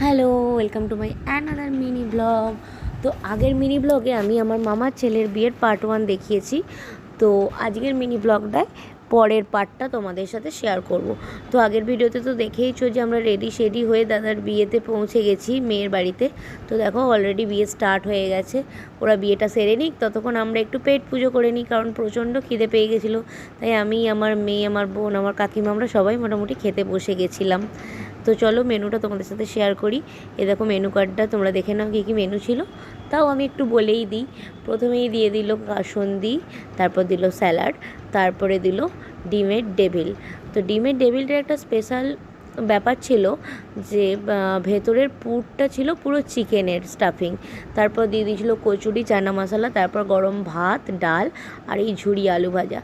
Hello, welcome to my another mini blog. তো আগের mini ব্লগে আমি আমার মামার ছেলের বিয়ের পার্ট 1 দেখিয়েছি। তো আজকের মিনি ব্লগটায় পরের পার্টটা তোমাদের সাথে শেয়ার করব। তো আগের ভিডিওতে তো দেখেইছো যে আমরা রেডি শেডি হয়ে দাদার বিয়েতে পৌঁছে গেছি মেয়ের বাড়িতে। তো দেখো অলরেডি বিয়ে স্টার্ট হয়ে গেছে। ওরা বিয়েটা সেরে নিক, ততক্ষণ আমরা একটু পেট পুজো করে নিই, কারণ প্রচণ্ড খিদে পেয়ে গেছিলো। তাই আমি, আমার মেয়ে, আমার বোন, আমার কাকিমা, আমরা সবাই মোটামুটি খেতে বসে গেছিলাম। তো চলো মেনুটা তোমাদের সাথে শেয়ার করি। এ দেখো মেনু কার্ডটা, তোমরা দেখে নাও কী কী মেনু ছিল। তাও আমি একটু বলেই দিই। প্রথমেই দিয়ে দিল কাসুন্দি, তারপর দিল স্যালাড, তারপরে দিল ডিমের ডেভিল। তো ডিমের ডেভিলটার একটা স্পেশাল ব্যাপার ছিল যে ভেতরের পুরটা ছিল পুরো চিকেনের স্টাফিং। তারপর দিয়ে দিয়েছিলো কচুরি, চানা মশলা, তারপর গরম ভাত, ডাল আর এই ঝুরি আলু ভাজা।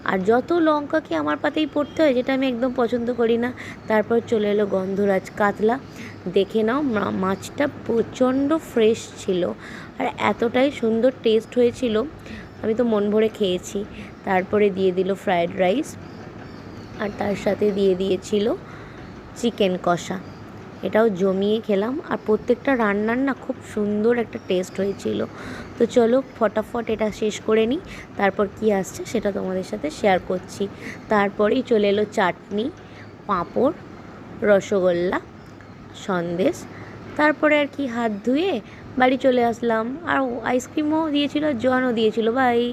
আর যত লঙ্কা কি আমার পাতেই পড়তে হয়, যেটা আমি একদম পছন্দ করি না। তারপর চলে এলো গন্ধরাজ কাতলা। দেখে নাও মাছটা প্রচণ্ড ফ্রেশ ছিল আর এতটাই সুন্দর টেস্ট হয়েছিল, আমি তো মন ভরে খেয়েছি। তারপরে দিয়ে দিল ফ্রায়েড রাইস আর তার সাথে দিয়ে দিয়েছিল চিকেন কষা। এটাও জমিয়ে খেলাম আর প্রত্যেকটা রান্নার না খুব সুন্দর একটা টেস্ট হয়েছিল। তো চলো ফটাফট এটা শেষ করে নিই, তারপর কি আসছে সেটা তোমাদের সাথে শেয়ার করছি। তারপরেই চলে এলো চাটনি, পাঁপড়, রসগোল্লা, সন্দেশ। তারপরে আর কি হাত ধুয়ে বাড়ি চলে আসলাম। আর আইসক্রিমও দিয়েছিল, জোয়ানও দিয়েছিল। বাই।